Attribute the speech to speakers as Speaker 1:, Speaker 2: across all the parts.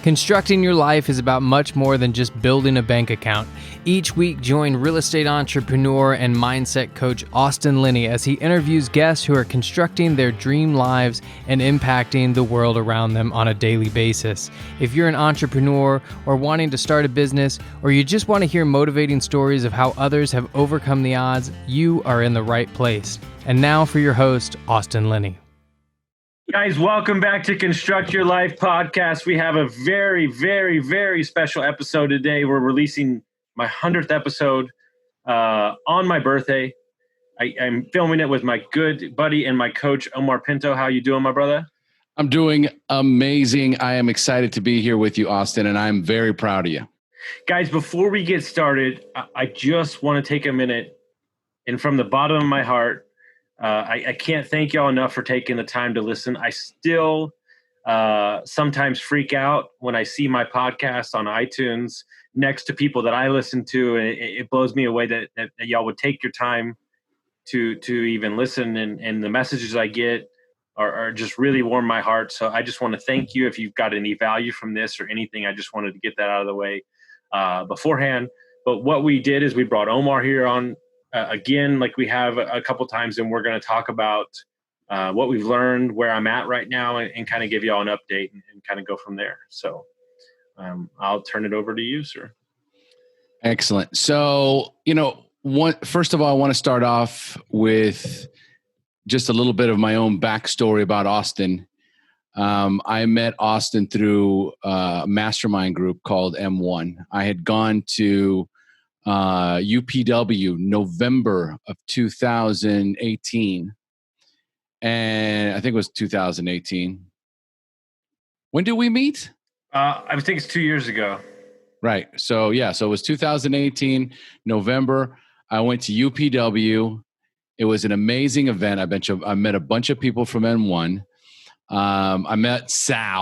Speaker 1: Constructing your life is about much more than just building a bank account. Each week, join real estate entrepreneur and mindset coach Austin Linney as he interviews guests who are constructing their dream lives and impacting the world around them on a daily basis. If you're an entrepreneur or wanting to start a business, or you just want to hear motivating stories of how others have overcome the odds, you are in the right place. And now for your host, Austin Linney.
Speaker 2: Guys, welcome back to Construct Your Life podcast. We have a very, very, very special episode today. We're releasing my 100th episode on my birthday. I'm filming it with my good buddy and my coach, Omar Pinto. How you doing, my brother?
Speaker 3: I'm doing amazing. I am excited to be here with you, Austin, and I'm very proud of you.
Speaker 2: Guys, before we get started, I just want to take a minute, and from the bottom of my heart, I can't thank y'all enough for taking the time to listen. I still sometimes freak out when I see my podcast on iTunes next to people that I listen to, and it blows me away that y'all would take your time to even listen, and the messages I get are just really warm my heart. So I just want to thank you. If you've got any value from this or anything, I just wanted to get that out of the way beforehand. But what we did is we brought Omar here on again, like we have a couple times, and we're going to talk about what we've learned, where I'm at right now, and kind of give you all an update and kind of go from there. So I'll turn it over to you, sir.
Speaker 3: Excellent. So, first of all, I want to start off with just a little bit of my own backstory about Austin. I met Austin through a mastermind group called M1. I had gone to UPW November of 2018. And I think it was 2018. When did we meet?
Speaker 2: I think it's 2 years ago.
Speaker 3: Right. So it was 2018, November. I went to UPW. It was an amazing event. I met a bunch of people from N1. I met Salvatore.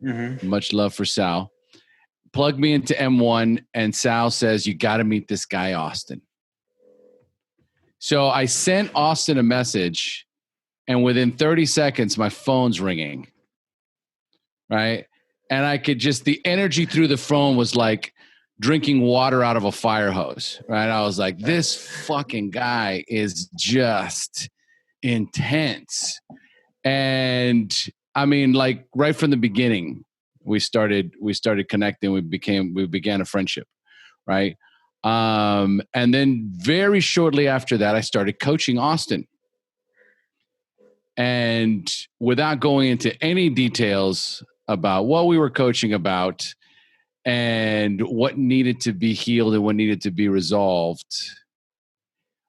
Speaker 3: Mm-hmm. Much love for Sal. Plugged me into M1, and Sal says, you got to meet this guy, Austin. So I sent Austin a message, and within 30 seconds, my phone's ringing, right? And I could just, the energy through the phone was like drinking water out of a fire hose, right? I was like, this fucking guy is just intense. And I mean, like right from the beginning, we started connecting. We began a friendship, right? And then very shortly after that, I started coaching Austin. And without going into any details about what we were coaching about and what needed to be healed and what needed to be resolved,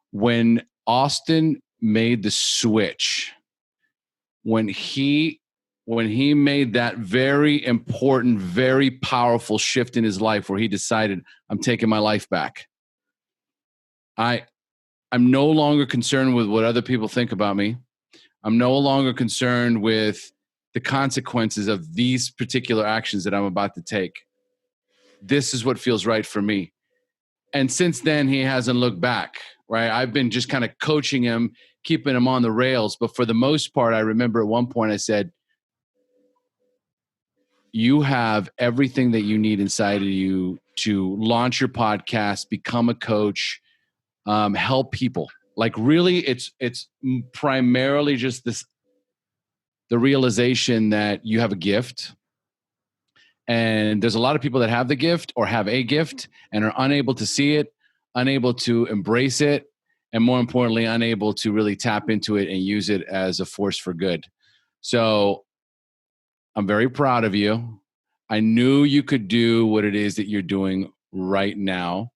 Speaker 3: when Austin made the switch, when he made that very important, very powerful shift in his life where he decided, I'm taking my life back. I'm no longer concerned with what other people think about me. I'm no longer concerned with the consequences of these particular actions that I'm about to take. This is what feels right for me. And since then, he hasn't looked back, right? I've been just kind of coaching him, keeping him on the rails. But for the most part, I remember at one point I said, you have everything that you need inside of you to launch your podcast, become a coach, help people. Like really, it's primarily just the realization that you have a gift. And there's a lot of people that have the gift or have a gift and are unable to see it, unable to embrace it, and more importantly, unable to really tap into it and use it as a force for good. So I'm very proud of you. I knew you could do what it is that you're doing right now.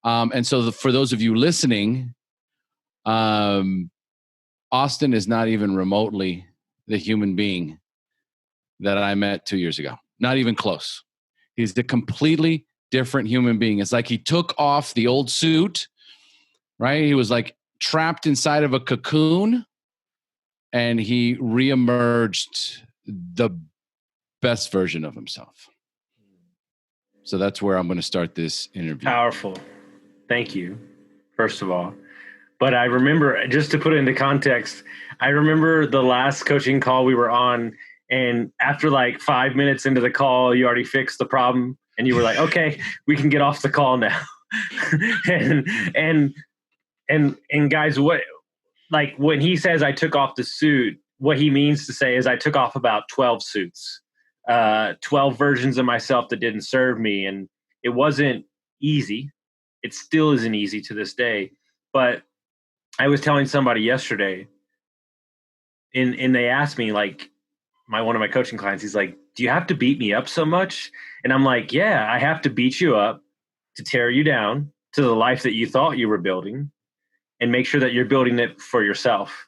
Speaker 3: And so for those of you listening, Austin is not even remotely the human being that I met 2 years ago. Not even close. He's a completely different human being. It's like he took off the old suit, right? He was like trapped inside of a cocoon, and he reemerged the best version of himself. So that's where I'm going to start this interview.
Speaker 2: Powerful. Thank you, first of all. But I remember, just to put it into context, I remember the last coaching call we were on, And after like 5 minutes into the call, you already fixed the problem and you were like, okay, we can get off the call now. and guys, what, like when he says I took off the suit, what he means to say is I took off about 12 suits, 12 versions of myself that didn't serve me. And it wasn't easy. It still isn't easy to this day. But I was telling somebody yesterday, and they asked me, like, one of my coaching clients, he's like, do you have to beat me up so much? And I'm like, yeah, I have to beat you up to tear you down to the life that you thought you were building and make sure that you're building it for yourself.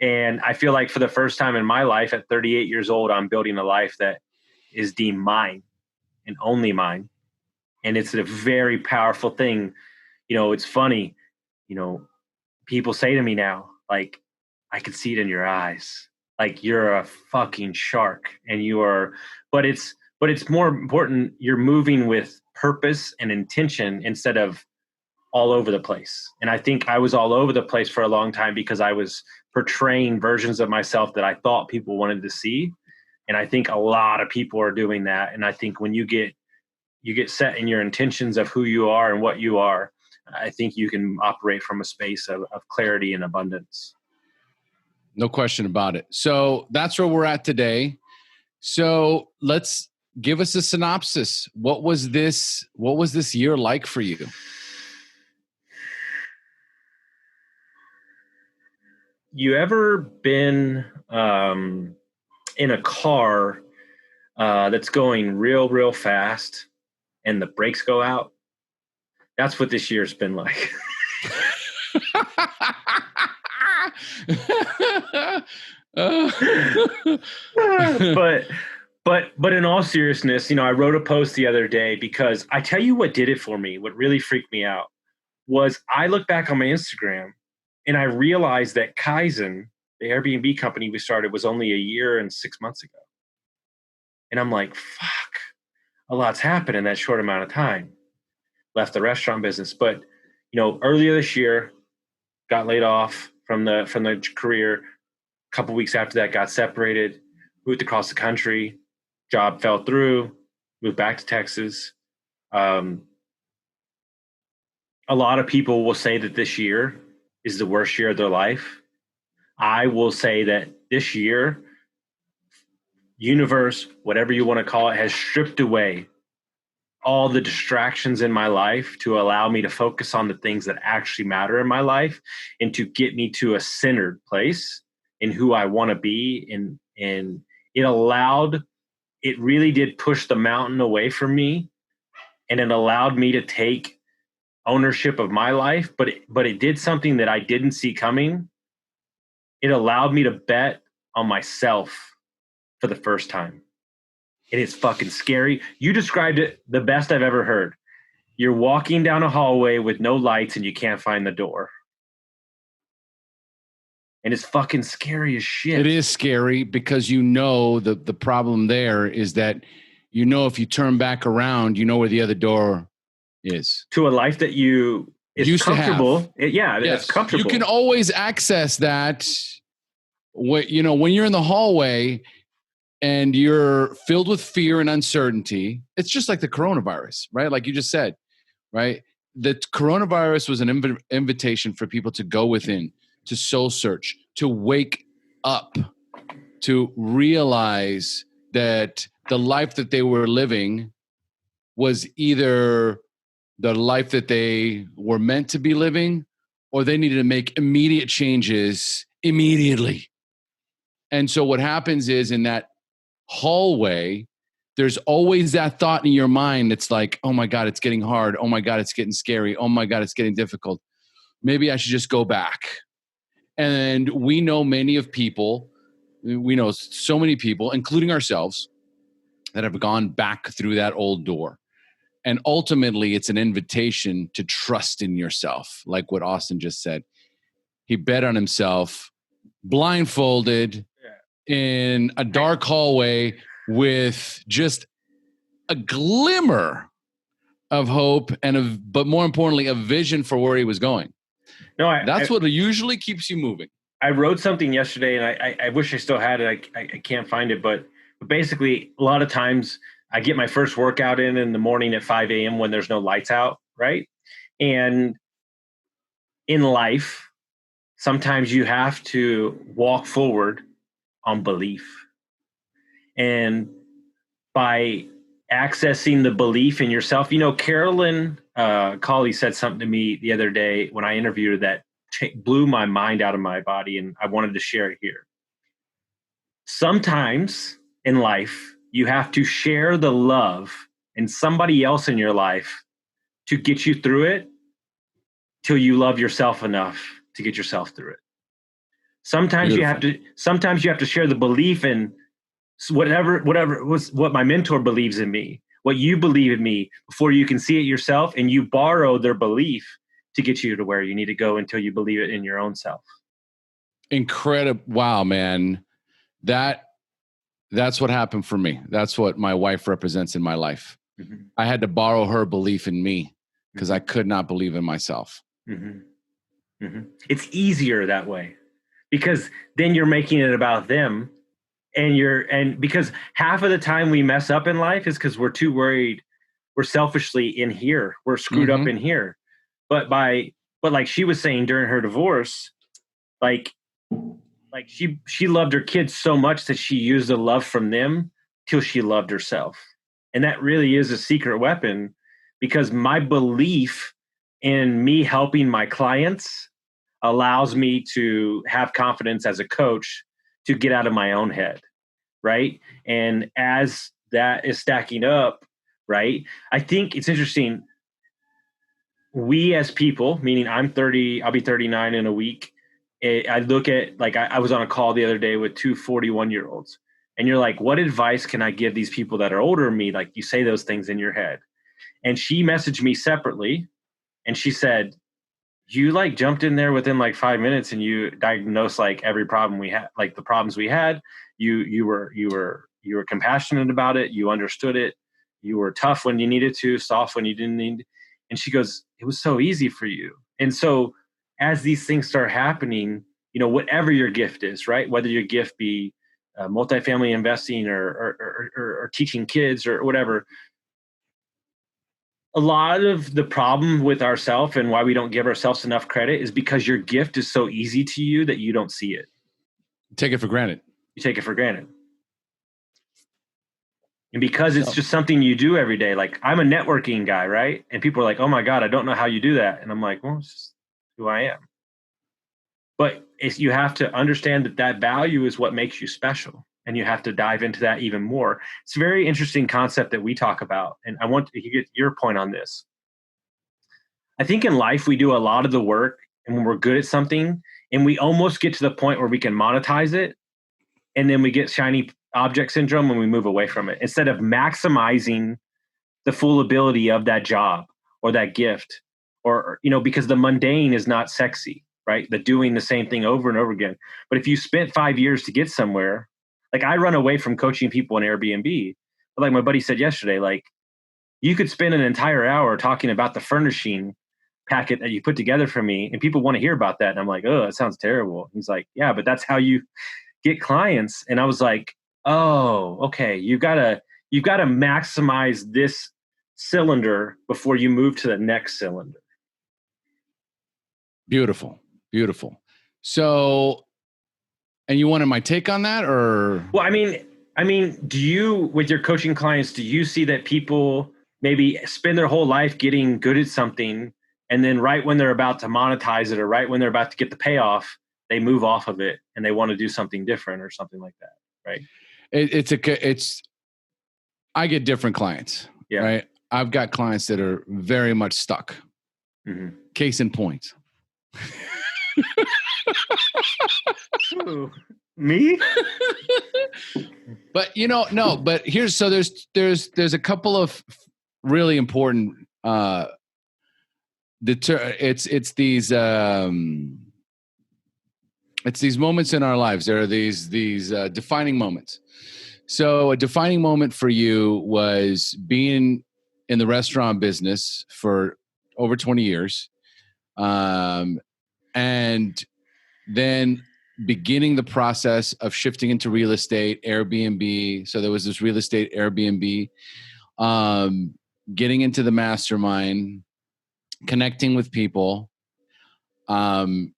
Speaker 2: And I feel like for the first time in my life at 38 years old, I'm building a life that is deemed mine and only mine. And it's a very powerful thing. You know, it's funny, you know, people say to me now, like, I can see it in your eyes. Like, you're a fucking shark and you are, but it's more important. You're moving with purpose and intention instead of all over the place. And I think I was all over the place for a long time because I was portraying versions of myself that I thought people wanted to see. And I think a lot of people are doing that. And I think when you get set in your intentions of who you are and what you are, I think you can operate from a space of clarity and abundance.
Speaker 3: No question about it. So that's where we're at today. So let's give us a synopsis. What was this year like for you?
Speaker 2: You ever been in a car that's going real fast and the brakes go out? That's what this year's been like. But in all seriousness, you know, I wrote a post the other day because I tell you what did it for me. What really freaked me out was I look back on my Instagram and I realized that Kaizen, the Airbnb company we started, was only a year and 6 months ago. And I'm like, fuck, a lot's happened in that short amount of time. Left the restaurant business. But, you know, earlier this year, got laid off from the career. A couple weeks after that, got separated, moved across the country, job fell through, moved back to Texas. A lot of people will say that this year is the worst year of their life. I will say that this year, universe, whatever you want to call it, has stripped away all the distractions in my life to allow me to focus on the things that actually matter in my life and to get me to a centered place in who I want to be. And it really did push the mountain away from me, and it allowed me to take ownership of my life, but it did something that I didn't see coming. It allowed me to bet on myself for the first time. And it's fucking scary. You described it the best I've ever heard. You're walking down a hallway with no lights and you can't find the door. And it's fucking scary as shit.
Speaker 3: It is scary because you know the problem there is that, you know, if you turn back around, you know where the other door is.
Speaker 2: To a life that you is
Speaker 3: used
Speaker 2: comfortable.
Speaker 3: To have.
Speaker 2: Yes. It's comfortable.
Speaker 3: You can always access that. You know, when you're in the hallway and you're filled with fear and uncertainty, it's just like the coronavirus, right? Like you just said, right? The coronavirus was an invitation for people to go within, to soul search, to wake up, to realize that the life that they were living was either the life that they were meant to be living, or they needed to make immediate changes immediately. And so what happens is, in that hallway, there's always that thought in your mind that's like, oh my God, it's getting hard. Oh my God, it's getting scary. Oh my God, it's getting difficult. Maybe I should just go back. And we know we know so many people, including ourselves, that have gone back through that old door. And ultimately, it's an invitation to trust in yourself, like what Austin just said. He bet on himself, blindfolded, in a dark hallway with just a glimmer of hope but more importantly, a vision for where he was going. That's what usually keeps you moving.
Speaker 2: I wrote something yesterday, and I wish I still had it. I can't find it, but basically, a lot of times I get my first workout in the morning at 5 a.m. when there's no lights out, right? And in life, sometimes you have to walk forward on belief. And by accessing the belief in yourself, Carolyn Colley said something to me the other day when I interviewed her that blew my mind out of my body, and I wanted to share it here. Sometimes in life, you have to share the love in somebody else in your life to get you through it till you love yourself enough to get yourself through it. Sometimes you have to share the belief in whatever was what my mentor believes in me, what you believe in me, before you can see it yourself, and you borrow their belief to get you to where you need to go until you believe it in your own self.
Speaker 3: Incredible. Wow, man. That's what happened for me. That's what my wife represents in my life. Mm-hmm. I had to borrow her belief in me because I could not believe in myself.
Speaker 2: Mm-hmm. Mm-hmm. It's easier that way because then you're making it about them, and because half of the time we mess up in life is because we're too worried. We're selfishly in here. We're screwed up in here. But like she was saying during her divorce, like she loved her kids so much that she used the love from them till she loved herself. And that really is a secret weapon, because my belief in me helping my clients allows me to have confidence as a coach to get out of my own head, right? And as that is stacking up, right, I think it's interesting. We as people, meaning I'm 30, I'll be 39 in a week. I look at, like, I was on a call the other day with two 41-year-olds, and you're like, what advice can I give these people that are older than me? Like, you say those things in your head. And she messaged me separately, and she said, you like jumped in there within like 5 minutes and you diagnosed like every problem we had, like the problems we had. You were compassionate about it. You understood it. You were tough when you needed to, soft when you didn't need. And she goes, it was so easy for you. And so as these things start happening, whatever your gift is, right? Whether your gift be multifamily investing or teaching kids or whatever, a lot of the problem with ourselves and why we don't give ourselves enough credit is because your gift is so easy to you that you don't see it.
Speaker 3: Take it for granted.
Speaker 2: You take it for granted. And because it's just something you do every day. Like, I'm a networking guy, right? And people are like, oh my God, I don't know how you do that. And I'm like, well, it's just who I am. But you have to understand that value is what makes you special. And you have to dive into that even more. It's a very interesting concept that we talk about. And I want to get your point on this. I think in life, we do a lot of the work, and when we're good at something and we almost get to the point where we can monetize it, and then we get shiny object syndrome when we move away from it, instead of maximizing the full ability of that job or that gift, or, because the mundane is not sexy, right? The doing the same thing over and over again. But if you spent 5 years to get somewhere, like, I run away from coaching people in Airbnb, but like my buddy said yesterday, like, you could spend an entire hour talking about the furnishing packet that you put together for me, and people want to hear about that. And I'm like, oh, that sounds terrible. He's like, yeah, but that's how you get clients. And I was like, oh, okay. You've got to maximize this cylinder before you move to the next cylinder.
Speaker 3: Beautiful. Beautiful. So, and you wanted my take on that, or?
Speaker 2: Well, I mean, do you, with your coaching clients, do you see that people maybe spend their whole life getting good at something, and then right when they're about to monetize it, or right when they're about to get the payoff, they move off of it and they want to do something different or something like that, right?
Speaker 3: I get different clients, right? I've got clients that are very much stuck. Mm-hmm. Case in point.
Speaker 2: Ooh, me?
Speaker 3: But no, but there's a couple of really important it's these moments in our lives. There are these defining moments. So a defining moment for you was being in the restaurant business for over 20 years. And then beginning the process of shifting into real estate, Airbnb. So there was this real estate Airbnb, getting into the mastermind, connecting with people, and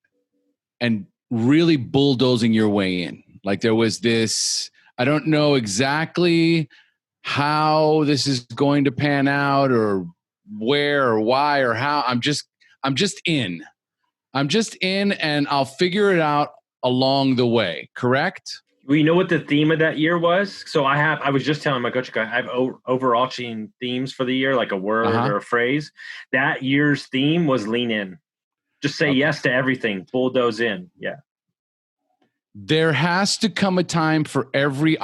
Speaker 3: really bulldozing your way in. Like there was this, I don't know exactly how this is going to pan out or where or why or how. I'm just in. I'm just in, and I'll figure it out along the way. Correct?
Speaker 2: Well, you know what the theme of that year was? So I was just telling my coach, I have overarching themes for the year, like a word or a phrase. That year's theme was lean in. Just say yes to everything. Bulldoze in. Yeah.
Speaker 3: There has to come a time for every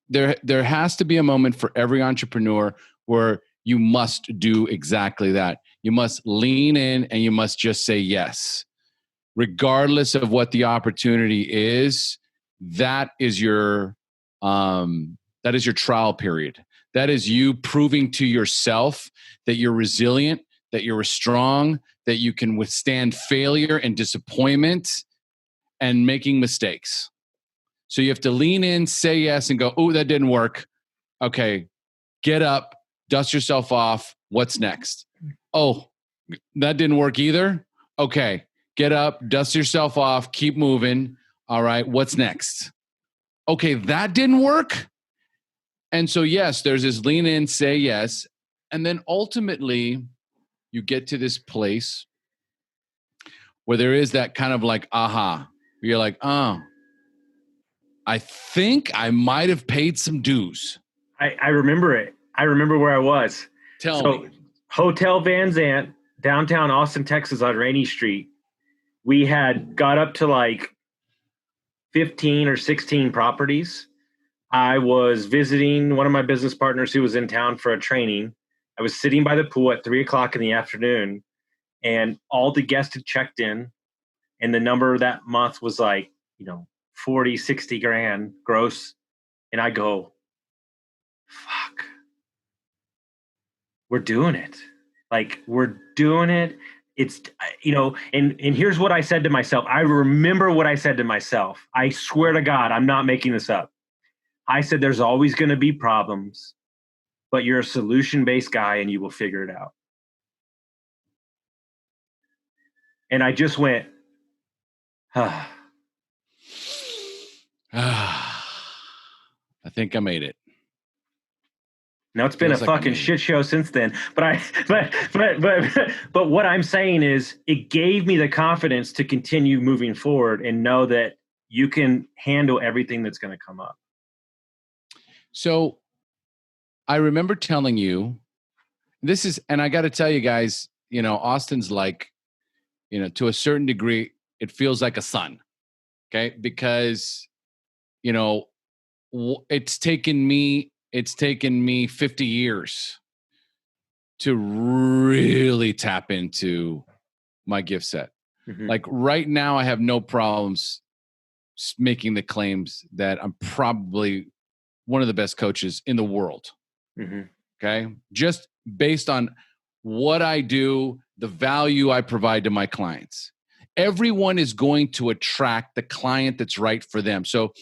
Speaker 3: there has to be a moment for every entrepreneur where you must do exactly that. You must lean in and you must just say yes. Regardless of what the opportunity is, that is your trial period. That is you proving to yourself that you're resilient, that you're strong, that you can withstand failure and disappointment and making mistakes. So you have to lean in, say yes, and go, oh, that didn't work. Okay, get up, dust yourself off. What's next? Oh, that didn't work either. Okay, get up, dust yourself off, keep moving. All right, what's next? Okay, that didn't work. And so, yes, there's this lean in, say yes. And then ultimately, you get to this place where there is that kind of like, aha. You're like, oh, I think I might have paid some dues.
Speaker 2: I remember it. I remember where I was.
Speaker 3: Tell me.
Speaker 2: Hotel Van Zant, downtown Austin, Texas on Rainy Street. We had got up to like 15 or 16 properties. I was visiting one of my business partners who was in town for a training. I was sitting by the pool at 3:00 in the afternoon, and all the guests had checked in, and the number that month was like, 40, 60 grand gross. And I go, fuck, we're doing it. Like, we're doing it. It's, and here's what I said to myself. I remember what I said to myself. I swear to God, I'm not making this up. I said, there's always going to be problems, but you're a solution-based guy and you will figure it out. And I just went,
Speaker 3: I think I made it.
Speaker 2: Now it's been a fucking shit show since then. But what I'm saying is it gave me the confidence to continue moving forward and know that you can handle everything that's going to come up.
Speaker 3: So I remember telling you this is, and I got to tell you guys, Austin's like, to a certain degree, it feels like a son. Okay. Because, it's taken me 50 years to really tap into my gift set. Mm-hmm. Like right now, I have no problems making the claims that I'm probably one of the best coaches in the world. Mm-hmm. Okay. Just based on what I do, the value I provide to my clients. Everyone is going to attract the client that's right for them. So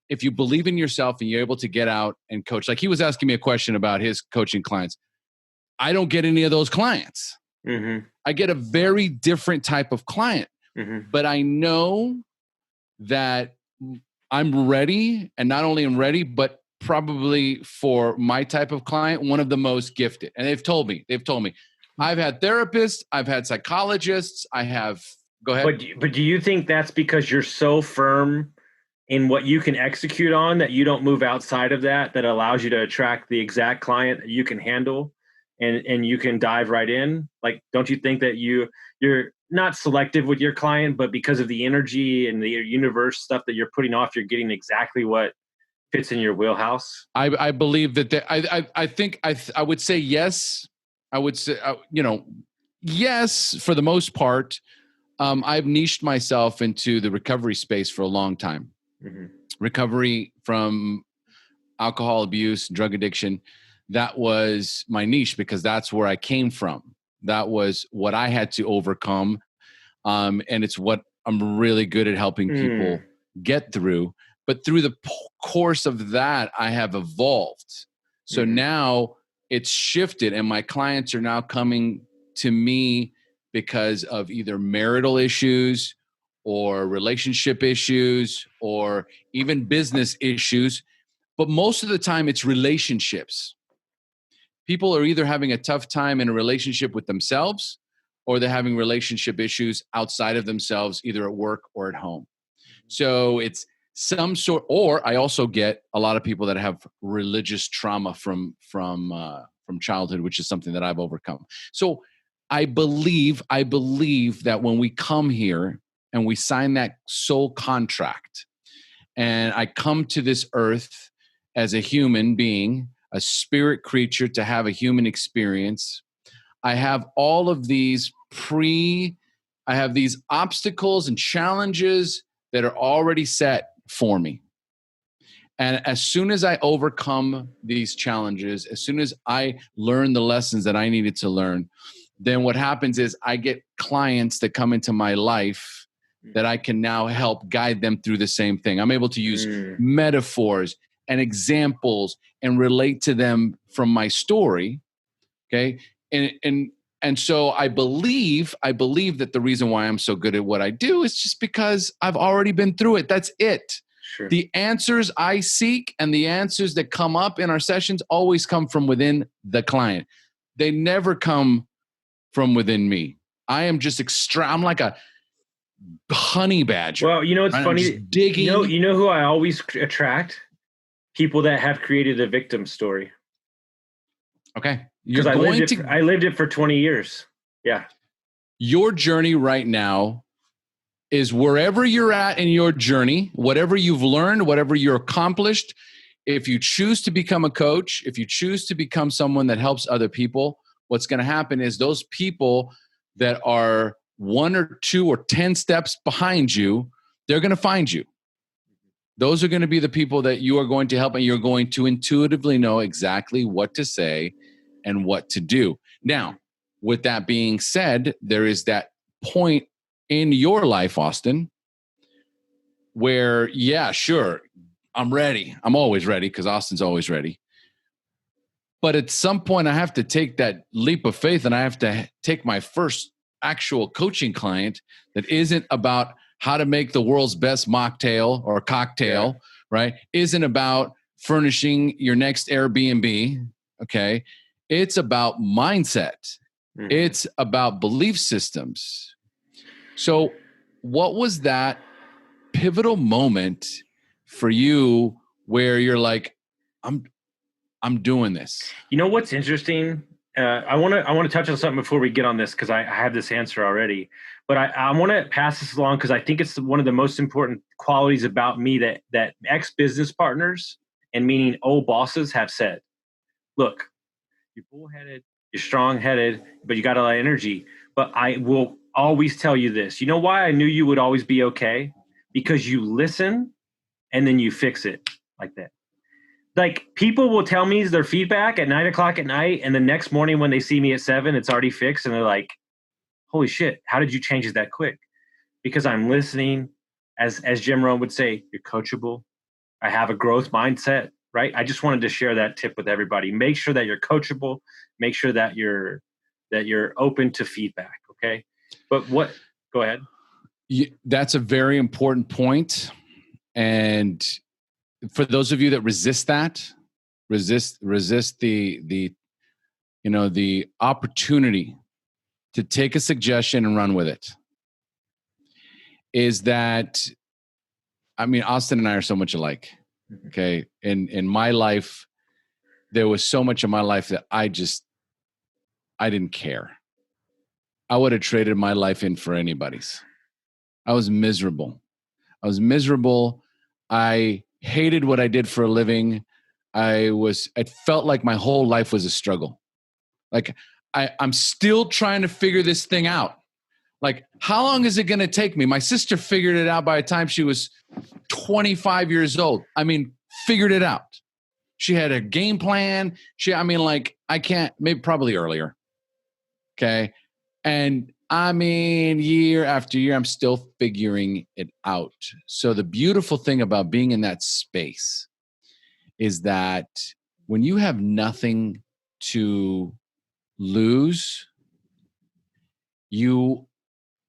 Speaker 3: if you believe in yourself and you're able to get out and coach, like he was asking me a question about his coaching clients. I don't get any of those clients. Mm-hmm. I get a very different type of client, but I know that I'm ready, and not only am ready, but probably for my type of client, one of the most gifted. And they've told me, I've had therapists, I've had psychologists, go ahead.
Speaker 2: But do you think that's because you're so firm in what you can execute on that you don't move outside of that allows you to attract the exact client that you can handle and you can dive right in? Like, don't you think that you're not selective with your client, but because of the energy and the universe stuff that you're putting off, you're getting exactly what fits in your wheelhouse?
Speaker 3: I believe that I think I would say yes. I would say, yes, for the most part. I've niched myself into the recovery space for a long time. Mm-hmm. Recovery from alcohol abuse, drug addiction. That was my niche because that's where I came from. That was what I had to overcome. And it's what I'm really good at helping people get through. But through the course of that, I have evolved. So now it's shifted, and my clients are now coming to me because of either marital issues or relationship issues or even business issues. But most of the time it's relationships. People are either having a tough time in a relationship with themselves, or they're having relationship issues outside of themselves, either at work or at home. So it's some sort, or I also get a lot of people that have religious trauma from childhood, which is something that I've overcome. So I believe that when we come here and we sign that soul contract, and I come to this earth as a human being, a spirit creature, to have a human experience, I have all of these I have these obstacles and challenges that are already set for me. And as soon as I overcome these challenges, as soon as I learn the lessons that I needed to learn, then what happens is I get clients that come into my life that I can now help guide them through the same thing. I'm able to use metaphors and examples and relate to them from my story. Okay. And so I believe that the reason why I'm so good at what I do is just because I've already been through it. That's it.
Speaker 2: Sure.
Speaker 3: The answers I seek and the answers that come up in our sessions always come from within the client. They never come from within me. I am just I'm like a honey badger.
Speaker 2: Well, you know, it's funny.
Speaker 3: Just digging.
Speaker 2: You know who I always attract? People that have created a victim story.
Speaker 3: Okay.
Speaker 2: Because I lived it for 20 years. Yeah.
Speaker 3: Your journey right now is wherever you're at in your journey, whatever you've learned, whatever you're accomplished. If you choose to become a coach, if you choose to become someone that helps other people, what's going to happen is those people that are 1 or 2 or 10 steps behind you, they're going to find you. Those are going to be the people that you are going to help, and you're going to intuitively know exactly what to say and what to do. Now, with that being said, there is that point in your life, Austin, where, yeah, sure, I'm ready. I'm always ready because Austin's always ready. But at some point, I have to take that leap of faith, and I have to take my first actual coaching client that isn't about how to make the world's best mocktail or cocktail, right? Isn't about furnishing your next Airbnb, okay? It's about mindset. It's about belief systems. So what was that pivotal moment for you where you're like, I'm doing this?
Speaker 2: You know what's interesting? I want to touch on something before we get on this, because I have this answer already. But I want to pass this along because I think it's one of the most important qualities about me that ex-business partners, and meaning old bosses, have said. Look, you're bullheaded, you're strong-headed, but you got a lot of energy. But I will always tell you this. You know why I knew you would always be okay? Because you listen and then you fix it like that. Like, people will tell me their feedback at 9:00 at night, and the next morning when they see me at 7, it's already fixed, and they're like, holy shit, how did you change it that quick? Because I'm listening. As Jim Rohn would say, you're coachable. I have a growth mindset, right? I just wanted to share that tip with everybody. Make sure that you're coachable. Make sure that you're open to feedback, okay? But go ahead.
Speaker 3: That's a very important point. And for those of you that resist the opportunity to take a suggestion and run with it, is that, I mean, Austin and I are so much alike. Okay. In my life, there was so much of my life that I didn't care. I would have traded my life in for anybody's. I was miserable. I hated what I did for a living. It felt like my whole life was a struggle. Like, I'm still trying to figure this thing out. Like, how long is it going to take me? My sister figured it out by the time she was 25 years old. I mean, figured it out. She had a game plan. Probably earlier. Okay. And I mean, year after year, I'm still figuring it out. So the beautiful thing about being in that space is that when you have nothing to lose, you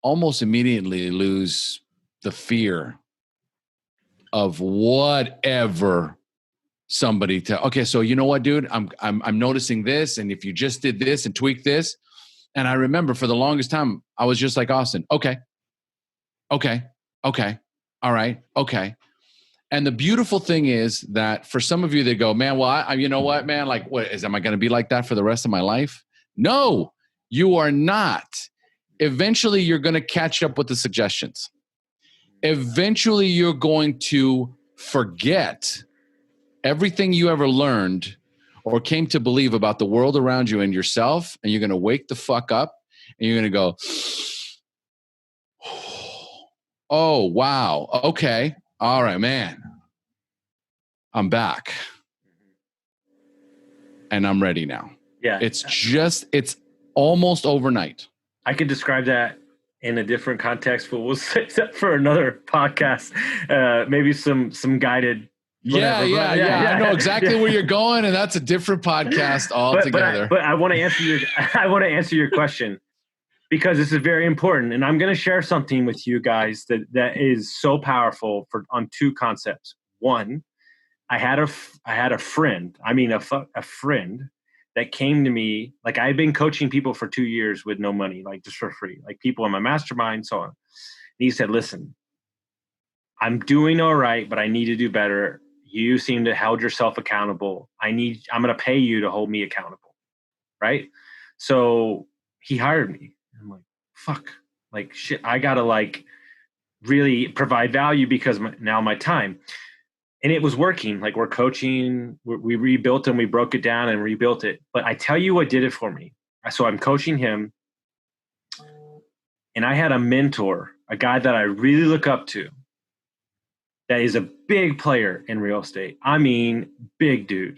Speaker 3: almost immediately lose the fear of whatever somebody tell. Okay, so you know what, dude? I'm noticing this, and if you just did this and tweak this, and I remember for the longest time, I was just like Austin. Okay, all right, okay. And the beautiful thing is that for some of you, they go, man, well, you know what, man? Like, am I going to be like that for the rest of my life? No, you are not. Eventually, you're going to catch up with the suggestions. Eventually, you're going to forget everything you ever learned or came to believe about the world around you and yourself, and you're going to wake the fuck up and you're going to go, oh, wow. Okay. All right, man. I'm back. And I'm ready now.
Speaker 2: Yeah.
Speaker 3: It's almost overnight.
Speaker 2: I could describe that in a different context, but we'll save that for another podcast. Maybe some guided.
Speaker 3: Yeah. I know exactly where you're going, and that's a different podcast altogether.
Speaker 2: But I want to answer your question, because this is very important, and I'm going to share something with you guys that is so powerful on two concepts. One, I had a friend. I mean, a friend that came to me. Like, I've been coaching people for 2 years with no money, like just for free, like people in my mastermind, so on. And he said, "Listen, I'm doing all right, but I need to do better. You seem to hold yourself accountable. I'm going to pay you to hold me accountable." Right? So he hired me. I'm like, fuck, like shit. I got to like really provide value because now my time. And it was working. Like, we're coaching, we rebuilt and we broke it down and rebuilt it. But I tell you what did it for me. So I'm coaching him, and I had a mentor, a guy that I really look up to, that is a big player in real estate. I mean, big dude.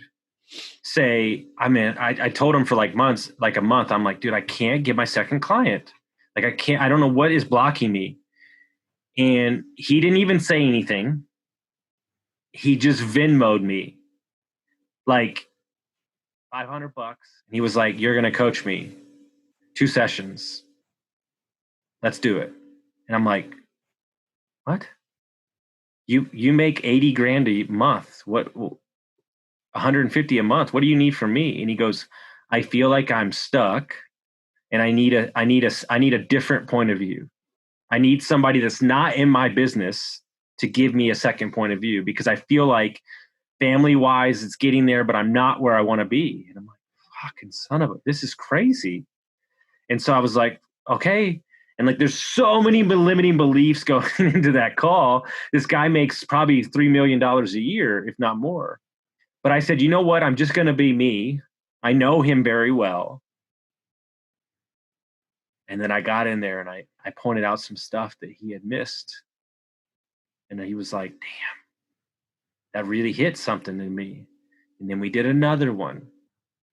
Speaker 2: I told him for like a month, I'm like, dude, I can't get my second client. Like, I don't know what is blocking me. And he didn't even say anything. He just Venmo'd me like $500. And he was like, "You're going to coach me 2 sessions. Let's do it." And I'm like, "What? You make 80 grand a month. What, 150 a month? What do you need from me?" And he goes, "I feel like I'm stuck, and I need a different point of view. I need somebody that's not in my business to give me a second point of view, because I feel like family wise it's getting there, but I'm not where I want to be." And I'm like, fucking son of a, this is crazy. And so I was like, okay. And like, there's so many limiting beliefs going into that call. This guy makes probably $3 million a year, if not more. But I said, you know what? I'm just going to be me. I know him very well. And then I got in there and I pointed out some stuff that he had missed. And he was like, damn, that really hit something in me. And then we did another one.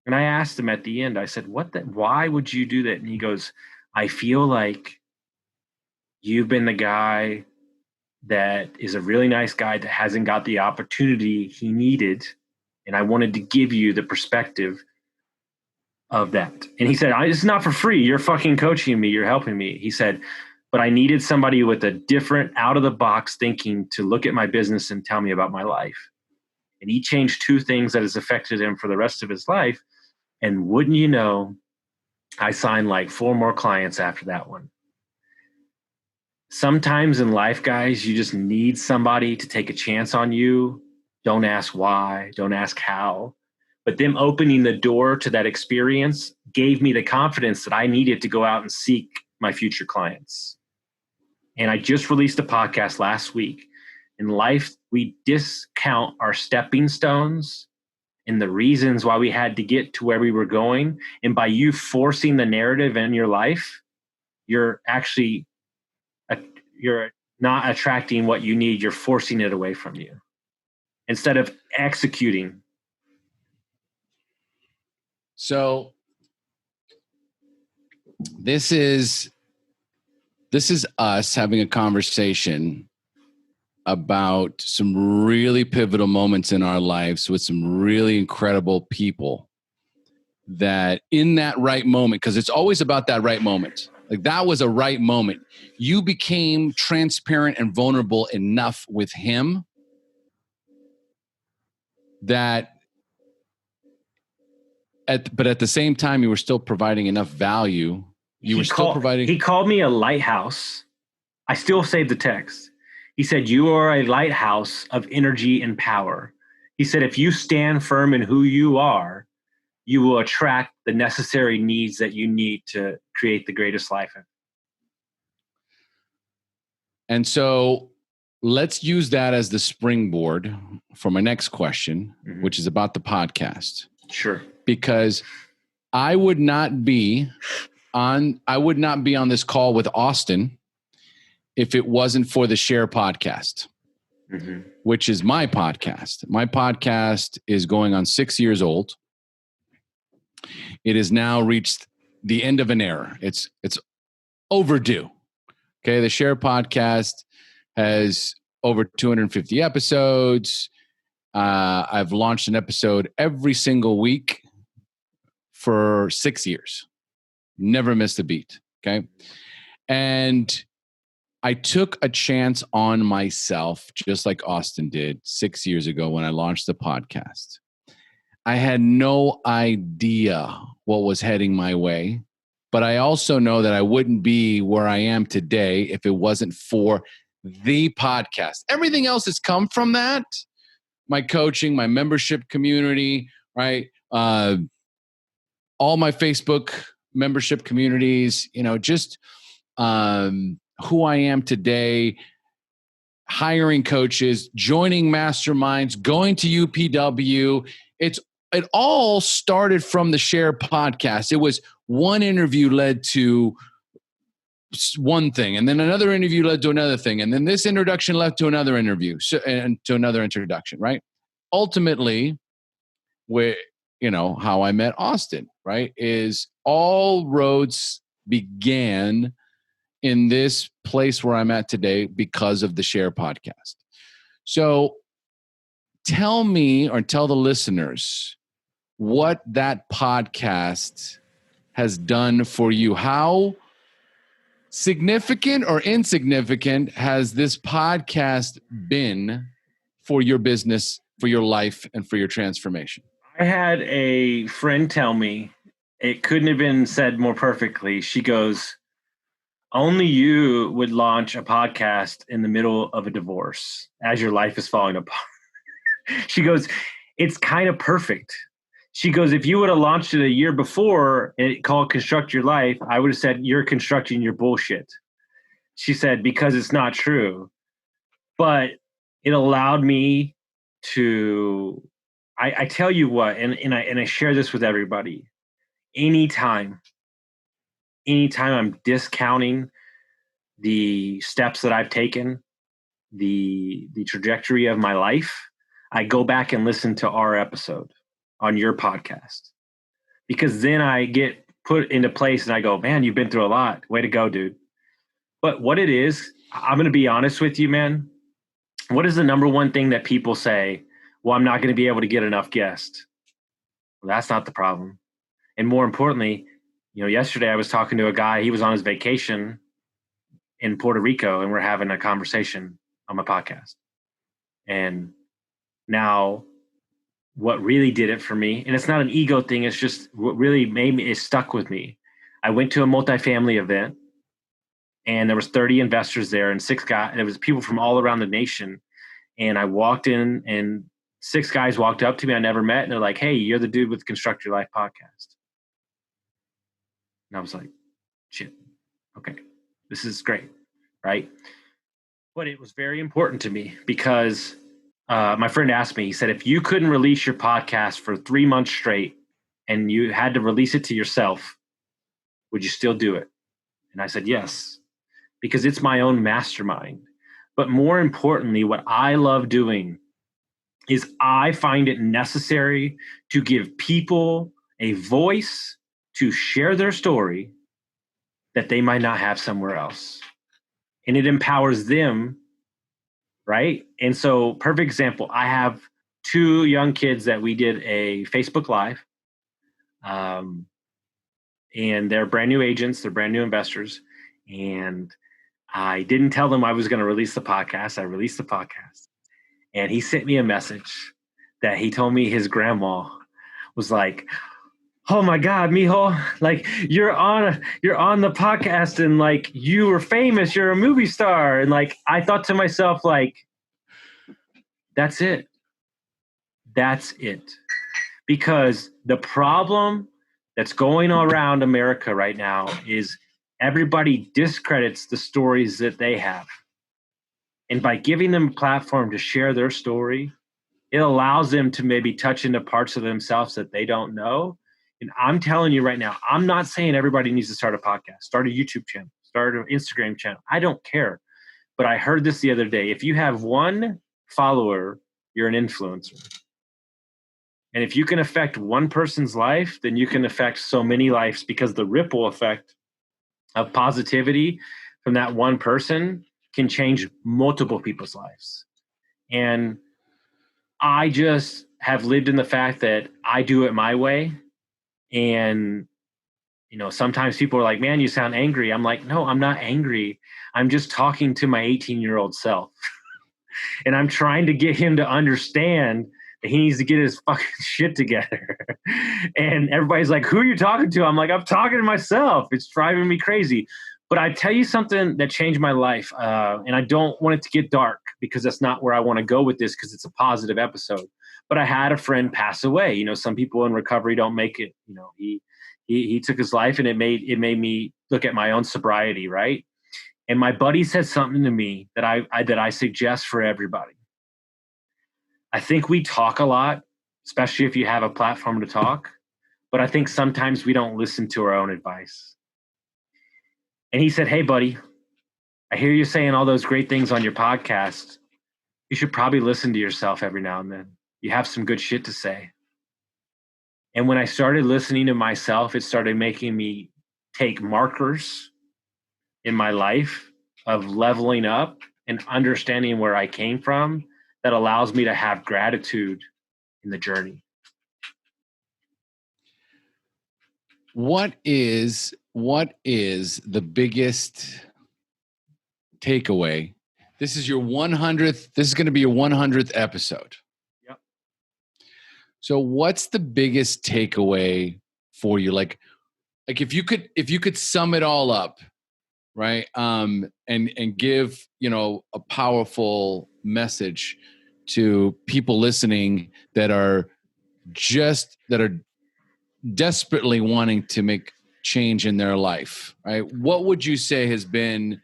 Speaker 2: And I asked him at the end, I said, why would you do that? And he goes, I feel like you've been the guy that is a really nice guy that hasn't got the opportunity he needed. And I wanted to give you the perspective of that. And he said, it's not for free. You're fucking coaching me. You're helping me. He said, but I needed somebody with a different out of the box thinking to look at my business and tell me about my life. And he changed 2 things that has affected him for the rest of his life. And wouldn't you know, I signed like 4 more clients after that one. Sometimes in life, guys, you just need somebody to take a chance on you. Don't ask why, don't ask how. But them opening the door to that experience gave me the confidence that I needed to go out and seek my future clients. And I just released a podcast last week. In life, we discount our stepping stones and the reasons why we had to get to where we were going. And by you forcing the narrative in your life, you're not attracting what you need. You're forcing it away from you instead of executing.
Speaker 3: So this is This is us having a conversation about some really pivotal moments in our lives with some really incredible people that in that right moment, because it's always about that right moment. Like that was a right moment. You became transparent and vulnerable enough with him that but at the same time, you were still providing enough value. He
Speaker 2: called me a lighthouse. I still saved the text. He said, "You are a lighthouse of energy and power." He said, "If you stand firm in who you are, you will attract the necessary needs that you need to create the greatest life."
Speaker 3: And so let's use that as the springboard for my next question, which is about the podcast.
Speaker 2: Sure.
Speaker 3: Because I would not be on this call with Austin if it wasn't for the Share podcast, which is my podcast. My podcast is going on 6 years old. It has now reached the end of an era. It's overdue. Okay, the Share podcast has over 250 episodes. I've launched an episode every single week for 6 years. Never missed a beat. Okay. And I took a chance on myself, just like Austin did 6 years ago when I launched the podcast. I had no idea what was heading my way, but I also know that I wouldn't be where I am today if it wasn't for the podcast. Everything else has come from that. My coaching, my membership community, right? All my Facebook membership communities, just who I am today, hiring coaches, joining masterminds, going to UPW. It all started from the Share podcast. It was one interview led to one thing, and then another interview led to another thing, and then this introduction led to another interview and to another introduction, right? Ultimately, how I met Austin, right, is all roads began in this place where I'm at today because of the Share podcast. So tell me, or tell the listeners, what that podcast has done for you. How significant or insignificant has this podcast been for your business, for your life, and for your transformation?
Speaker 2: I had a friend tell me, it couldn't have been said more perfectly. She goes, "Only you would launch a podcast in the middle of a divorce as your life is falling apart." She goes, "It's kind of perfect." She goes, "If you would have launched it a year before and it called Construct Your Life, I would have said, you're constructing your bullshit." She said, "Because it's not true." But it allowed me to, I tell you what, and I share this with everybody. Anytime I'm discounting the steps that I've taken, the trajectory of my life, I go back and listen to our episode on your podcast, because then I get put into place and I go, "Man, you've been through a lot. Way to go, dude." But what it is, I'm going to be honest with you, man. What is the number one thing that people say? "Well, I'm not going to be able to get enough guests." Well, that's not the problem. And more importantly, yesterday I was talking to a guy. He was on his vacation in Puerto Rico, and we're having a conversation on my podcast. And now what really did it for me, and it's not an ego thing, it's just what really made me, it stuck with me. I went to a multifamily event, and there was 30 investors there, and there was people from all around the nation. And I walked in, and 6 guys walked up to me I never met, and they're like, "Hey, you're the dude with Construct Your Life podcast." And I was like, shit, okay, this is great, right? But it was very important to me because my friend asked me, he said, "If you couldn't release your podcast for 3 months straight and you had to release it to yourself, would you still do it?" And I said, yes, because it's my own mastermind. But more importantly, what I love doing is I find it necessary to give people a voice to share their story that they might not have somewhere else. and it empowers them, right? And so, perfect example, I have 2 young kids that we did a Facebook Live. And they're brand new agents, they're brand new investors. And I didn't tell them I was going to release the podcast. I released the podcast. And he sent me a message that he told me his grandma was like, "Oh my God, mijo, like you're on the podcast and like you were famous, you're a movie star." And like I thought to myself, like, that's it. That's it. Because the problem that's going around America right now is everybody discredits the stories that they have. And by giving them a platform to share their story, it allows them to maybe touch into parts of themselves that they don't know. And I'm telling you right now, I'm not saying everybody needs to start a podcast, start a YouTube channel, start an Instagram channel. I don't care. But I heard this the other day. If you have 1 follower, you're an influencer. And if you can affect one person's life, then you can affect so many lives, because the ripple effect of positivity from that one person can change multiple people's lives. And I just have lived in the fact that I do it my way. And, you know, sometimes people are like, "Man, you sound angry." I'm like, no, I'm not angry. I'm just talking to my 18-year-old self. And I'm trying to get him to understand that he needs to get his fucking shit together. And everybody's like, "Who are you talking to?" I'm like, "I'm talking to myself. It's driving me crazy." But I tell you something that changed my life. And I don't want it to get dark, because that's not where I want to go with this, because it's a positive episode. But I had a friend pass away. You know, some people in recovery don't make it. You know, he took his life, and it made me look at my own sobriety, right? And my buddy said something to me that I suggest for everybody. I think we talk a lot, especially if you have a platform to talk, but I think sometimes we don't listen to our own advice. And he said, "Hey, buddy, I hear you saying all those great things on your podcast. You should probably listen to yourself every now and then. You have some good shit to say." And when I started listening to myself, it started making me take markers in my life of leveling up and understanding where I came from, that allows me to have gratitude in the journey.
Speaker 3: What is the biggest takeaway? This is your 100th. This is going to be your 100th episode.
Speaker 2: Yep.
Speaker 3: So what's the biggest takeaway for you? Like if you could sum it all up, right? And give, you know, a powerful message to people listening that are desperately wanting to make change in their life, right? What would you say has been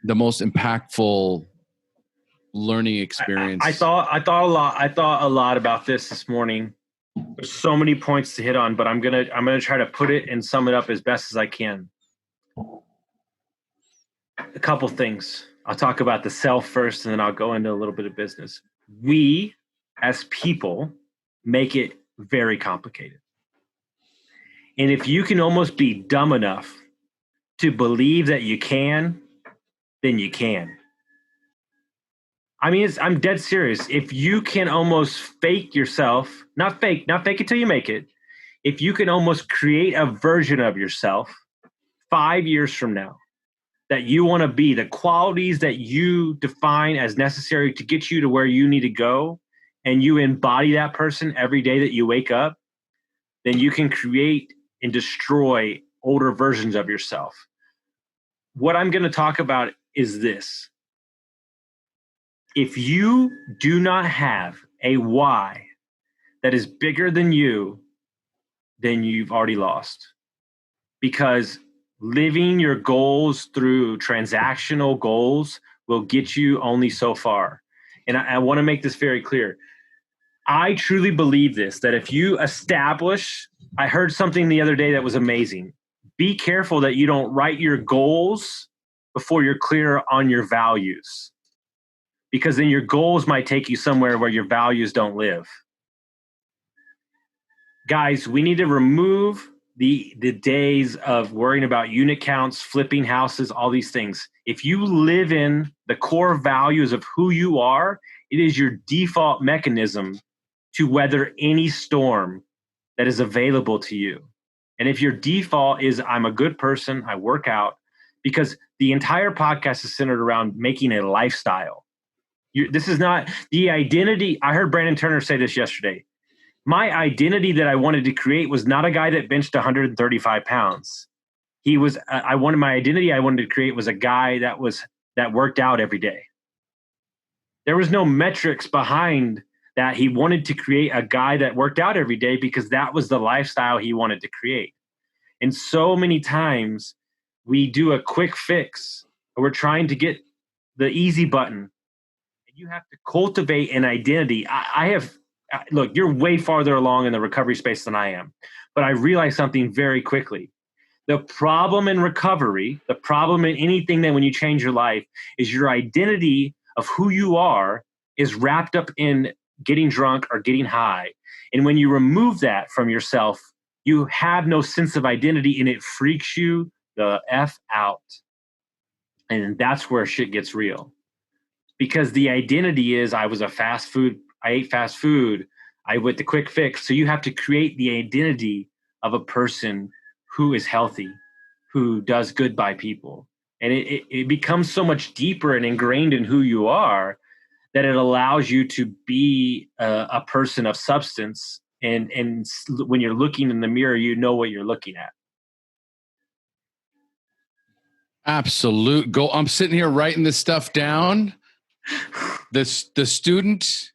Speaker 3: the most impactful learning experience?
Speaker 2: I thought a lot about this morning. There's so many points to hit on, but I'm gonna try to put it and sum it up as best as I can. A couple things. I'll talk about the self first, and then I'll go into a little bit of business. We, as people, make it very complicated. And if you can almost be dumb enough to believe that you can, then you can. I mean, I'm dead serious. If you can almost fake yourself, not fake it till you make it. If you can almost create a version of yourself 5 years from now that you want to be, the qualities that you define as necessary to get you to where you need to go, and you embody that person every day that you wake up, then you can create and destroy older versions of yourself. What I'm going to talk about is this. If you do not have a why that is bigger than you, then you've already lost. Because living your goals through transactional goals will get you only so far. And I want to make this very clear. I truly believe this, that if you establish, I heard something the other day that was amazing. Be careful that you don't write your goals before you're clear on your values. Because then your goals might take you somewhere where your values don't live. Guys, we need to remove the days of worrying about unit counts, flipping houses, all these things. If you live in the core values of who you are, it is your default mechanism to weather any storm that is available to you. And if your default is, I'm a good person, I work out, because the entire podcast is centered around making a lifestyle. This is not the identity. I heard Brandon Turner say this yesterday. My identity that I wanted to create was not a guy that benched 135 pounds. My identity I wanted to create was a guy that worked out every day. There was no metrics behind that. He wanted to create a guy that worked out every day because that was the lifestyle he wanted to create. And so many times we do a quick fix, or we're trying to get the easy button. And you have to cultivate an identity. Look, you're way farther along in the recovery space than I am, but I realized something very quickly. The problem in recovery, the problem in anything that when you change your life, is your identity of who you are is wrapped up in getting drunk or getting high. And when you remove that from yourself, you have no sense of identity, and it freaks you the F out. And that's where shit gets real. Because the identity is, I ate fast food, I went the quick fix. So you have to create the identity of a person who is healthy, who does good by people. And it becomes so much deeper and ingrained in who you are that it allows you to be a person of substance. And when you're looking in the mirror, you know what you're looking at.
Speaker 3: Absolute. I'm sitting here writing this stuff down. The student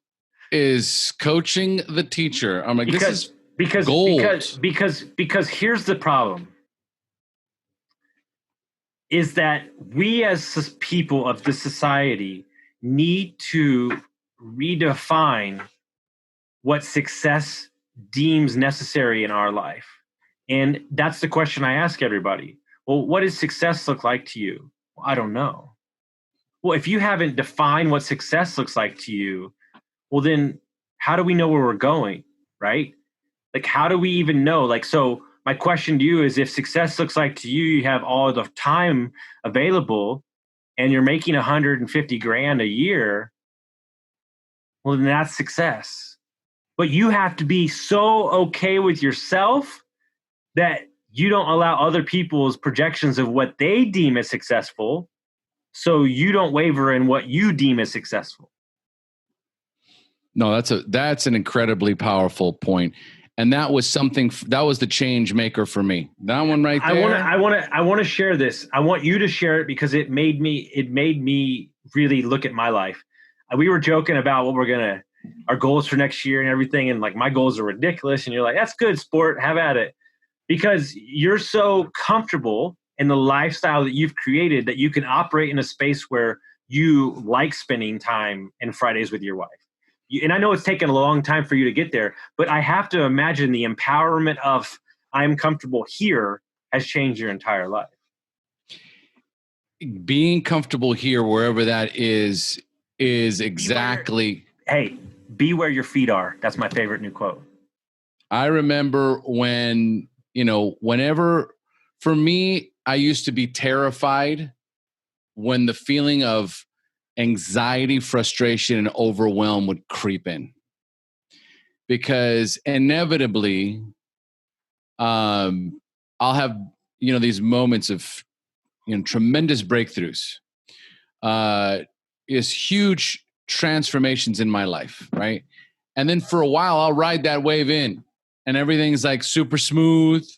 Speaker 3: is coaching the teacher. I'm like, this is gold.
Speaker 2: Because here's the problem. Is that we as people of the society need to redefine what success deems necessary in our life. And that's the question I ask everybody. Well, what does success look like to you? Well, I don't know. Well, if you haven't defined what success looks like to you, well, then how do we know where we're going, right? Like, how do we even know? Like, so my question to you is, if success looks like to you, you have all the time available and you're making 150 grand a year, well, then that's success. But you have to be so okay with yourself that you don't allow other people's projections of what they deem as successful, so you don't waver in what you deem as successful.
Speaker 3: No, that's an incredibly powerful point. And that was the change maker for me. That one right there.
Speaker 2: I want to share this. I want you to share it because it made me really look at my life. We were joking about our goals for next year and everything. And like, my goals are ridiculous. And you're like, that's good, sport, have at it. Because you're so comfortable in the lifestyle that you've created that you can operate in a space where you like spending time and Fridays with your wife. And I know it's taken a long time for you to get there, but I have to imagine the empowerment of I'm comfortable here has changed your entire life.
Speaker 3: Being comfortable here, wherever that is exactly.
Speaker 2: Be where your feet are. That's my favorite new quote.
Speaker 3: I remember when, whenever, for me, I used to be terrified when the feeling of anxiety, frustration, and overwhelm would creep in. Because inevitably, I'll have, these moments of, tremendous breakthroughs, is huge transformations in my life, right? And then for a while, I'll ride that wave in and everything's like super smooth.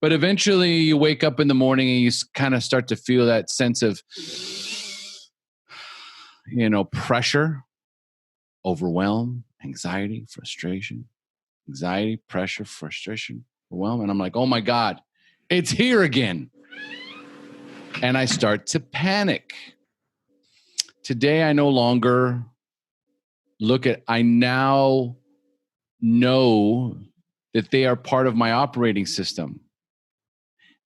Speaker 3: But eventually you wake up in the morning and you kind of start to feel that sense of, pressure, overwhelm, anxiety, frustration, pressure, frustration, overwhelm. And I'm like, oh my God, it's here again. And I start to panic. Today, I no longer I now know that they are part of my operating system.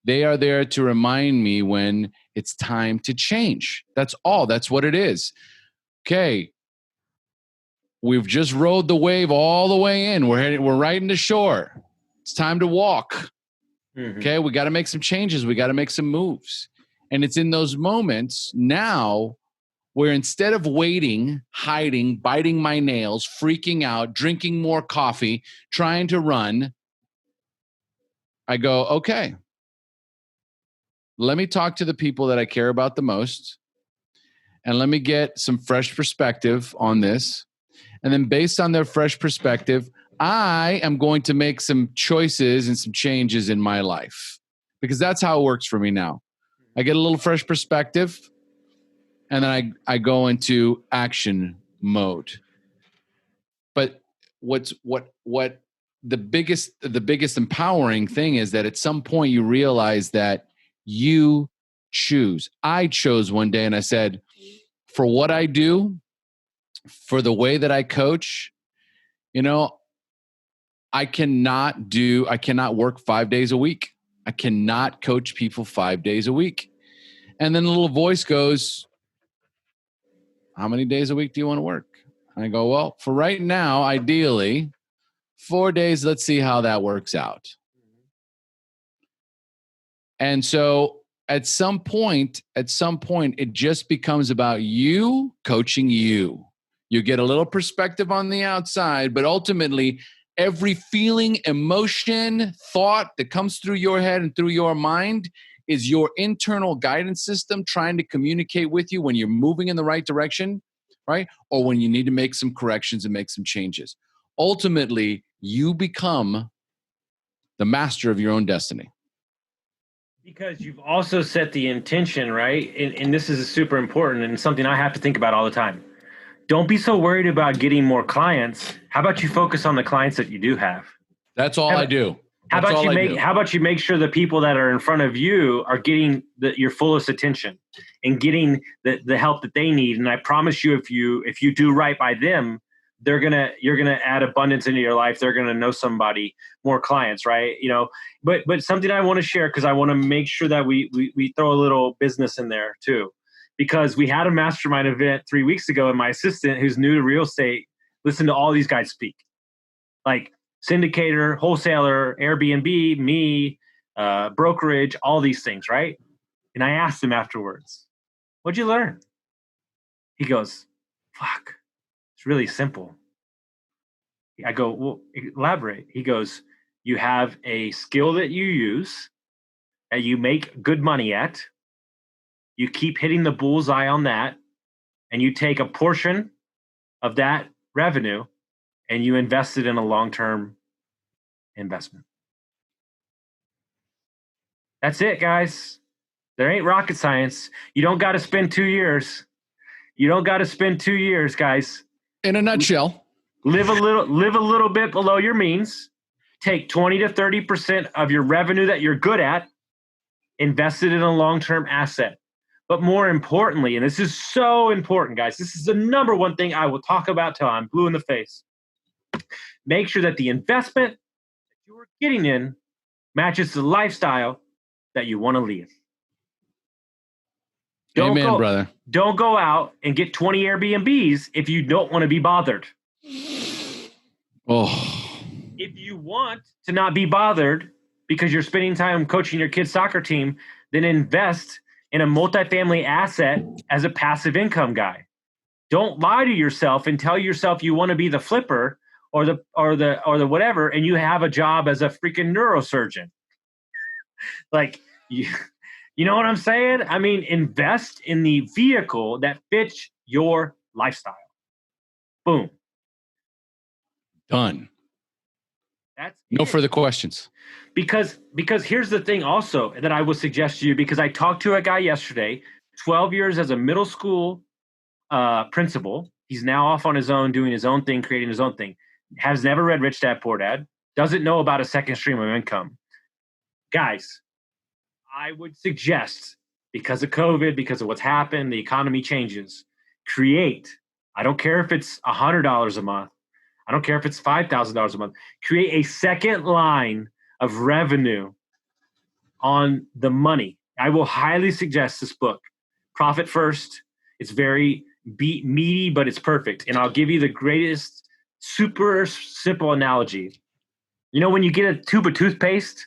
Speaker 3: They are there to remind me when it's time to change. That's all. That's what it is. Okay. We've just rode the wave all the way in. We're riding to shore. It's time to walk.
Speaker 2: Mhm.
Speaker 3: Okay, we got to make some changes. We got to make some moves. And it's in those moments now where instead of waiting, hiding, biting my nails, freaking out, drinking more coffee, trying to run, I go, okay, let me talk to the people that I care about the most. And let me get some fresh perspective on this. And then based on their fresh perspective, I am going to make some choices and some changes in my life, because that's how it works for me now. I get a little fresh perspective, and then I go into action mode. But what the biggest empowering thing is that at some point you realize that you choose. I chose one day and I said, for what I do, for the way that I coach, I cannot work 5 days a week. I cannot coach people 5 days a week. And then the little voice goes, how many days a week do you want to work? I go, well, for right now, ideally 4 days. Let's see how that works out. And so at some point, it just becomes about you coaching you. You get a little perspective on the outside, but ultimately every feeling, emotion, thought that comes through your head and through your mind is your internal guidance system trying to communicate with you when you're moving in the right direction, right? Or when you need to make some corrections and make some changes. Ultimately, you become the master of your own destiny.
Speaker 2: Because you've also set the intention, right? And this is super important and something I have to think about all the time. Don't be so worried about getting more clients. How about you focus on the clients that you do have?
Speaker 3: That's all I do.
Speaker 2: How about you make sure the people that are in front of you are getting your fullest attention and getting the help that they need? And I promise you, if you do right by them, you're gonna add abundance into your life. They're gonna know somebody, more clients, right? But something I want to share, because I want to make sure that we throw a little business in there too, because we had a mastermind event 3 weeks ago, and my assistant, who's new to real estate, listened to all these guys speak, like syndicator, wholesaler, Airbnb, me, brokerage, all these things, right? And I asked him afterwards, "What'd you learn?" He goes, "Fuck, it's really simple." I go, "Well, elaborate." He goes, "You have a skill that you use, that you make good money at. You keep hitting the bullseye on that, and you take a portion of that revenue and you invest it in a long-term investment." That's it, guys. There ain't rocket science. You don't got to spend 2 years. You don't got to spend 2 years, guys.
Speaker 3: In a nutshell,
Speaker 2: live a little bit below your means. Take 20 to 30% of your revenue that you're good at, invest it in a long-term asset. But more importantly, and this is so important, guys, this is the number one thing I will talk about till I'm blue in the face. Make sure that the investment that you are getting in matches the lifestyle that you want to live.
Speaker 3: Amen, brother.
Speaker 2: Don't go out and get 20 Airbnbs if you don't want to be bothered.
Speaker 3: Oh.
Speaker 2: If you want to not be bothered because you're spending time coaching your kid's soccer team, then invest in a multifamily asset as a passive income guy. Don't lie to yourself and tell yourself you want to be the flipper or the whatever, and you have a job as a freaking neurosurgeon. Like, you know what I'm saying? I mean, invest in the vehicle that fits your lifestyle. Boom.
Speaker 3: Done.
Speaker 2: That's
Speaker 3: no further questions.
Speaker 2: Because here's the thing also that I would suggest to you, because I talked to a guy yesterday, 12 years as a middle school principal. He's now off on his own, doing his own thing, creating his own thing. Has never read Rich Dad Poor Dad. Doesn't know about a second stream of income. Guys, I would suggest, because of COVID, because of what's happened, the economy changes, create. I don't care if it's $100 a month. I don't care if it's $5,000 a month. Create a second line of revenue on the money. I will highly suggest this book, Profit First. It's very meaty, but it's perfect. And I'll give you the greatest, super simple analogy. You know, when you get a tube of toothpaste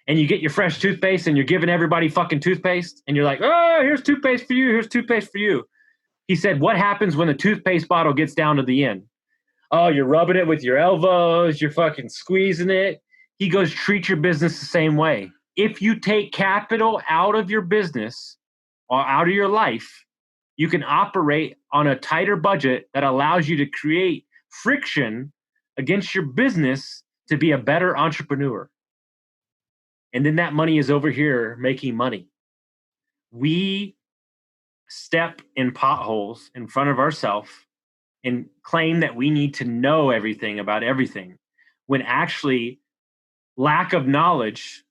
Speaker 2: and you get your fresh toothpaste and you're giving everybody fucking toothpaste and you're like, oh, here's toothpaste for you. Here's toothpaste for you. He said, what happens when the toothpaste bottle gets down to the end? Oh, you're rubbing it with your elbows. You're fucking squeezing it. He goes, treat your business the same way. If you take capital out of your business or out of your life, you can operate on a tighter budget that allows you to create friction against your business to be a better entrepreneur. And then that money is over here making money. We step in potholes in front of ourselves and claim that we need to know everything about everything, when actually lack of knowledge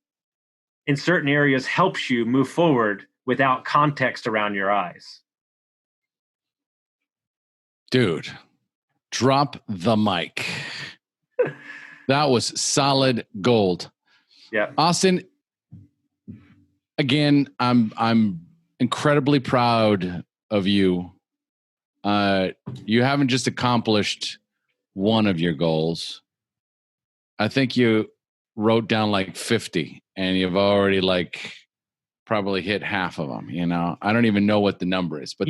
Speaker 2: in certain areas helps you move forward without context around your eyes.
Speaker 3: Dude, drop the mic. That was solid gold.
Speaker 2: Yeah.
Speaker 3: Austin, again, I'm incredibly proud of you. You haven't just accomplished one of your goals. I think you wrote down like 50 and you've already like probably hit half of them. You know, I don't even know what the number is, but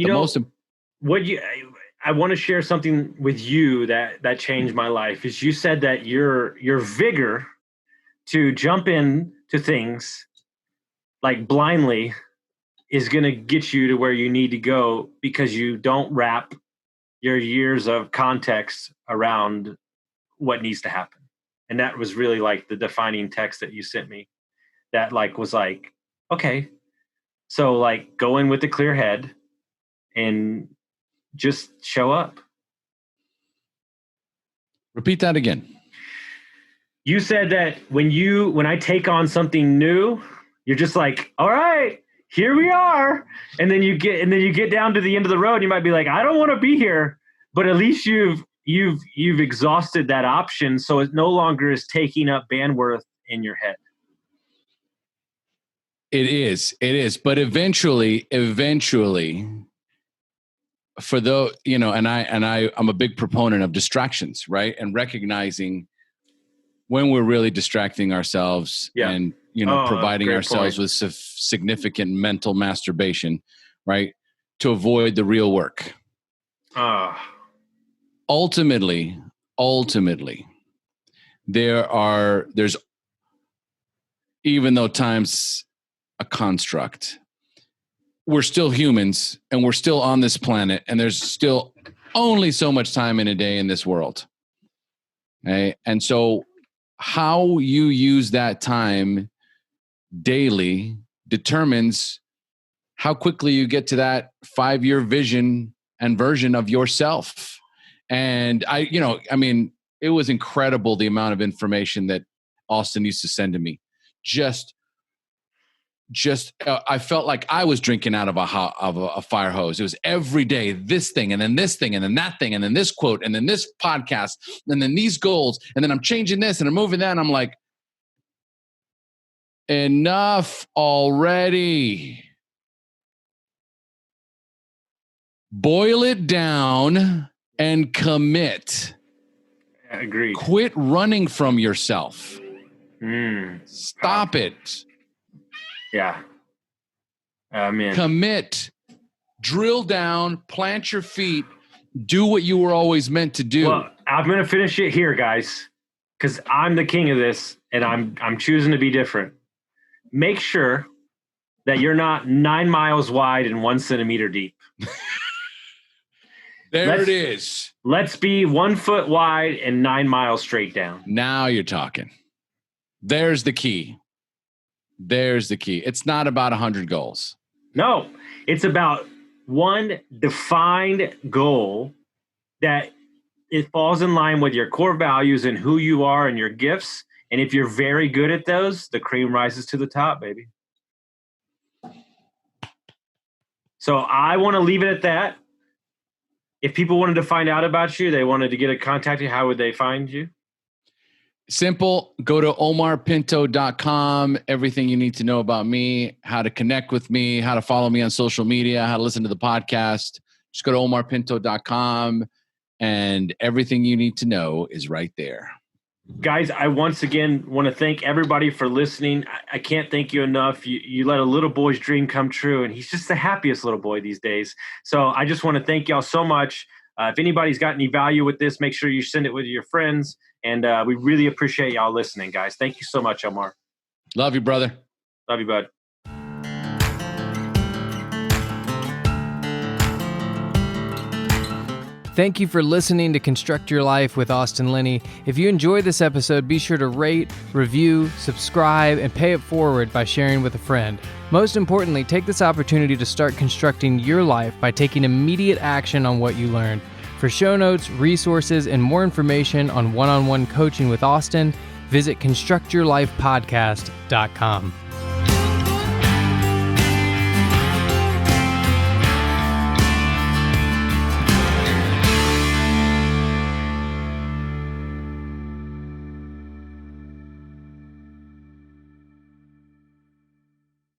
Speaker 2: I want to share something with you that changed my life. Is you said that your vigor to jump in to things like blindly is going to get you to where you need to go because you don't wrap your years of context around what needs to happen. And that was really like the defining text that you sent me that like was like, okay, so like go in with a clear head and just show up.
Speaker 3: Repeat that again.
Speaker 2: You said that when I take on something new, you're just like, all right, here we are. And then you get down to the end of the road. You might be like, I don't want to be here, but at least you've exhausted that option. So it no longer is taking up bandwidth in your head.
Speaker 3: It is. But eventually, for those, you know, and I'm a big proponent of distractions, right? And recognizing when we're really distracting ourselves and, you know, providing ourselves with significant mental masturbation, right? To avoid the real work. Ultimately, there's, even though time's a construct, we're still humans and we're still on this planet, and there's still only so much time in a day in this world. Okay? And so how you use that time daily determines how quickly you get to that 5-year vision and version of yourself. And it was incredible the amount of information that Austin used to send to me. I felt like I was drinking out of a fire hose. It was every day, this thing, and then this thing, and then that thing, and then this quote, and then this podcast, and then these goals, and then I'm changing this, and I'm moving that, and I'm like, enough already. Boil it down and commit.
Speaker 2: Agreed.
Speaker 3: Quit running from yourself. Stop it.
Speaker 2: Yeah. Man.
Speaker 3: Commit. Drill down. Plant your feet. Do what you were always meant to do.
Speaker 2: Well, I'm going to finish it here, guys, because I'm the king of this, and I'm choosing to be different. Make sure that you're not 9 miles wide and 1 centimeter deep.
Speaker 3: It is.
Speaker 2: Let's be 1 foot wide and 9 miles straight down.
Speaker 3: Now you're talking. There's the key. It's not about 100 goals.
Speaker 2: No, it's about one defined goal that it falls in line with your core values and who you are and your gifts. And if you're very good at those, the cream rises to the top, baby. So I want to leave it at that. If people wanted to find out about you, they wanted to get a contact you, how would they find you?
Speaker 3: Simple. Go to omarpinto.com. Everything you need to know about me, how to connect with me, how to follow me on social media, how to listen to the podcast. Just go to omarpinto.com and everything you need to know is right there.
Speaker 2: Guys, I once again want to thank everybody for listening. I can't thank you enough. You let a little boy's dream come true, and he's just the happiest little boy these days. So I just want to thank y'all so much. If anybody's got any value with this, make sure you send it with your friends. And we really appreciate y'all listening, guys. Thank you so much, Omar.
Speaker 3: Love you, brother.
Speaker 2: Love you, bud.
Speaker 1: Thank you for listening to Construct Your Life with Austin Linney. If you enjoyed this episode, be sure to rate, review, subscribe, and pay it forward by sharing with a friend. Most importantly, take this opportunity to start constructing your life by taking immediate action on what you learned. For show notes, resources, and more information on one-on-one coaching with Austin, visit constructyourlifepodcast.com.